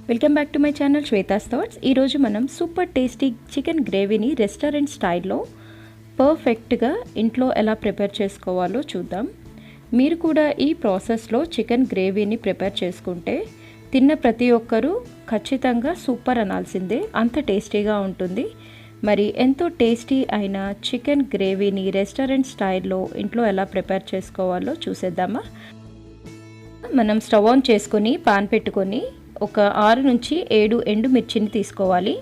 Welcome back to my channel Shweta's thoughts. ఈరోజు మనం super tasty chicken గ్రేవీని restaurant స్టైల్లో పర్ఫెక్ట్గా ఇంట్లో ఎలా ప్రిపేర్ చేసుకోవాలో చూద్దాం. మీరు కూడా ఈ ప్రాసెస్లో చికెన్ గ్రేవీని ప్రిపేర్ చేసుకుంటే తిన్న ప్రతి ఒక్కరూ ఖచ్చితంగా సూపర్ అనాల్సిందే, అంత టేస్టీగా ఉంటుంది. మరి ఎంతో టేస్టీ అయిన చికెన్ గ్రేవీని రెస్టారెంట్ స్టైల్లో ఇంట్లో ఎలా ప్రిపేర్ చేసుకోవాలో చూసేద్దామా. మనం స్టవ్ ఆన్ చేసుకొని పాన్ పెట్టుకొని ఒక 6 నుంచి 7 ఎండుమిర్చిని తీసుకోవాలి.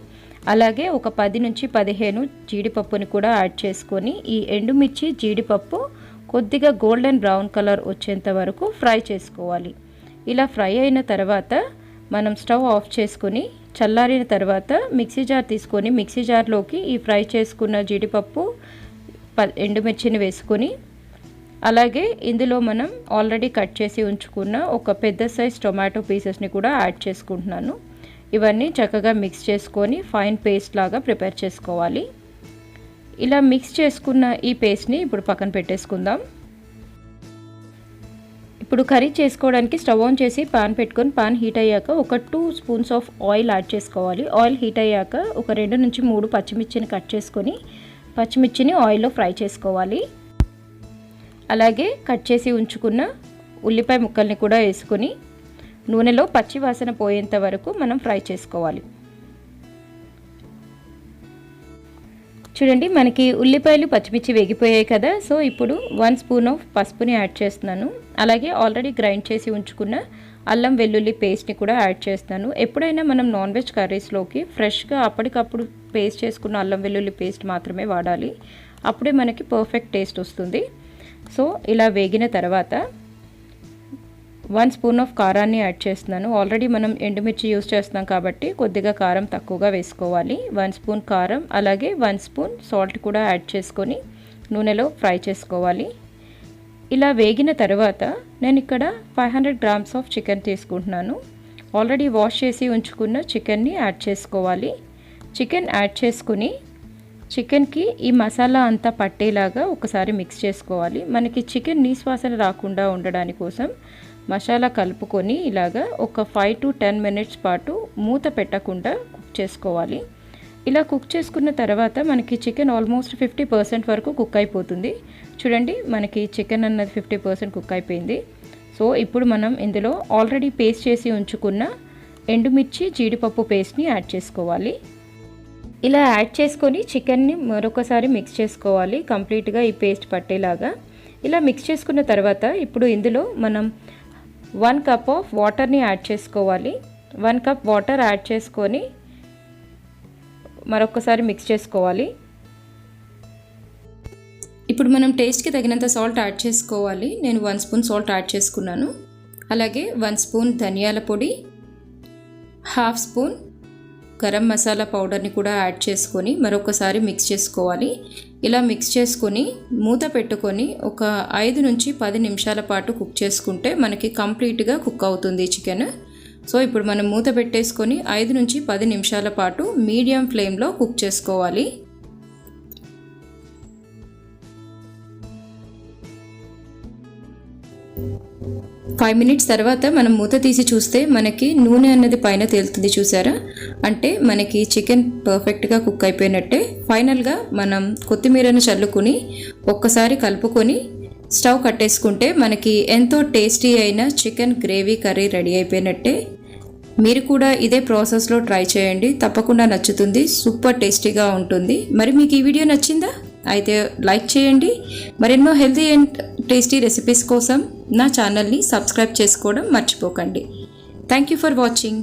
అలాగే ఒక 10 నుంచి 15 జీడిపప్పుని కూడా యాడ్ చేసుకొని ఈ ఎండుమిర్చి జీడిపప్పు కొద్దిగా గోల్డెన్ బ్రౌన్ కలర్ వచ్చేంత వరకు ఫ్రై చేసుకోవాలి. ఇలా ఫ్రై అయిన తర్వాత మనం స్టవ్ ఆఫ్ చేసుకొని చల్లారిన తర్వాత మిక్సీ జార్ తీసుకొని మిక్సీ జార్లోకి ఈ ఫ్రై చేసుకున్న జీడిపప్పు ఎండుమిర్చిని వేసుకొని అలాగే ఇందులో మనం ఆల్రెడీ కట్ చేసి ఉంచుకున్న ఒక పెద్ద సైజ్ టొమాటో పీసెస్ని కూడా యాడ్ చేసుకుంటున్నాను. ఇవన్నీ చక్కగా మిక్స్ చేసుకొని ఫైన్ పేస్ట్ లాగా ప్రిపేర్ చేసుకోవాలి. ఇలా మిక్స్ చేసుకున్న ఈ పేస్ట్ని ఇప్పుడు పక్కన పెట్టేసుకుందాం. ఇప్పుడు కర్రీ చేసుకోవడానికి స్టవ్ ఆన్ చేసి పాన్ పెట్టుకొని పాన్ హీట్ అయ్యాక ఒక 2 స్పూన్స్ ఆఫ్ ఆయిల్ యాడ్ చేసుకోవాలి. ఆయిల్ హీట్ అయ్యాక ఒక 2 నుంచి 3 పచ్చిమిర్చిని కట్ చేసుకొని పచ్చిమిర్చిని ఆయిల్లో ఫ్రై చేసుకోవాలి. అలాగే కట్ చేసి ఉంచుకున్న ఉల్లిపాయ ముక్కల్ని కూడా వేసుకొని నూనెలో పచ్చి వాసన పోయేంత వరకు మనం ఫ్రై చేసుకోవాలి. చూడండి, మనకి ఉల్లిపాయలు పచ్చిమిర్చి వేగిపోయాయి కదా. సో ఇప్పుడు 1 స్పూన్ ఆఫ్ పసుపుని యాడ్ చేస్తున్నాను. అలాగే ఆల్రెడీ గ్రైండ్ చేసి ఉంచుకున్న అల్లం వెల్లుల్లి పేస్ట్ని కూడా యాడ్ చేస్తాను. ఎప్పుడైనా మనం నాన్ వెజ్ కర్రీస్లోకి ఫ్రెష్గా అప్పటికప్పుడు పేస్ట్ చేసుకున్న అల్లం వెల్లుల్లి పేస్ట్ మాత్రమే వాడాలి. అప్పుడే మనకి పర్ఫెక్ట్ టేస్ట్ వస్తుంది. సో ఇలా వేగిన తర్వాత 1 స్పూన్ ఆఫ్ కారాన్ని యాడ్ చేస్తున్నాను. ఆల్రెడీ మనం ఎండుమిర్చి యూస్ చేస్తున్నాం కాబట్టి కొద్దిగా కారం తక్కువగా వేసుకోవాలి. 1 స్పూన్ కారం అలాగే 1 స్పూన్ సాల్ట్ కూడా యాడ్ చేసుకొని నూనెలో ఫ్రై చేసుకోవాలి. ఇలా వేగిన తర్వాత నేను ఇక్కడ 500 గ్రామ్స్ ఆఫ్ చికెన్ తీసుకుంటున్నాను. ఆల్రెడీ వాష్ చేసి ఉంచుకున్న చికెన్ని యాడ్ చేసుకోవాలి. చికెన్ యాడ్ చేసుకుని చికెన్కి ఈ మసాలా అంతా పట్టేలాగా ఒకసారి మిక్స్ చేసుకోవాలి. మనకి చికెన్ నీసువాసన రాకుండా ఉండడానికి కోసం మసాలా కలుపుకొని ఇలాగా ఒక 5 to 10 మినిట్స్ పాటు మూత పెట్టకుండా కుక్ చేసుకోవాలి. ఇలా కుక్ చేసుకున్న తర్వాత మనకి చికెన్ ఆల్మోస్ట్ 50% వరకు కుక్ అయిపోతుంది. చూడండి, మనకి చికెన్ అన్నది 50% కుక్ అయిపోయింది. సో ఇప్పుడు మనం ఇందులో ఆల్రెడీ పేస్ట్ చేసి ఉంచుకున్న ఎండుమిర్చి జీడిపప్పు పేస్ట్ని యాడ్ చేసుకోవాలి. ఇలా యాడ్ చేసుకొని చికెన్ని మరొకసారి మిక్స్ చేసుకోవాలి కంప్లీట్గా ఈ పేస్ట్ పట్టేలాగా. ఇలా మిక్స్ చేసుకున్న తర్వాత ఇప్పుడు ఇందులో మనం 1 కప్ ఆఫ్ వాటర్ని యాడ్ చేసుకోవాలి. 1 కప్ వాటర్ యాడ్ చేసుకొని మరొకసారి మిక్స్ చేసుకోవాలి. ఇప్పుడు మనం టేస్ట్కి తగినంత సాల్ట్ యాడ్ చేసుకోవాలి. నేను 1 స్పూన్ సాల్ట్ యాడ్ చేసుకున్నాను. అలాగే 1 స్పూన్ ధనియాల పొడి, 1/2 స్పూన్ గరం మసాలా పౌడర్ని కూడా యాడ్ చేసుకొని మరొకసారి మిక్స్ చేసుకోవాలి. ఇలా మిక్స్ చేసుకొని మూత పెట్టుకొని ఒక 5 నుంచి 10 నిమిషాల పాటు కుక్ చేసుకుంటే మనకి కంప్లీట్గా కుక్ అవుతుంది చికెన్. సో ఇప్పుడు మనం మూత పెట్టేసుకొని 5 నుంచి 10 నిమిషాల పాటు మీడియం ఫ్లేమ్లో కుక్ చేసుకోవాలి. ఫైవ్ మినిట్స్ తర్వాత మనం మూత తీసి చూస్తే మనకి నూనె అన్నది పైన తేలుతుంది, చూసారా? అంటే మనకి చికెన్ పర్ఫెక్ట్గా కుక్ అయిపోయినట్టే. ఫైనల్గా మనం కొత్తిమీరను చల్లుకొని ఒక్కసారి కలుపుకొని స్టవ్ కట్టేసుకుంటే మనకి ఎంతో టేస్టీ అయిన చికెన్ గ్రేవీ కర్రీ రెడీ అయిపోయినట్టే. మీరు కూడా ఇదే ప్రాసెస్లో ట్రై చేయండి, తప్పకుండా నచ్చుతుంది, సూపర్ టేస్టీగా ఉంటుంది. మరి మీకు ఈ వీడియో నచ్చిందా? అయితే లైక్ చేయండి. మరెన్నో హెల్తీ అండ్ టేస్టీ రెసిపీస్ కోసం నా ఛానల్ని సబ్స్క్రైబ్ చేసుకోవడం మర్చిపోకండి. Thank you for watching.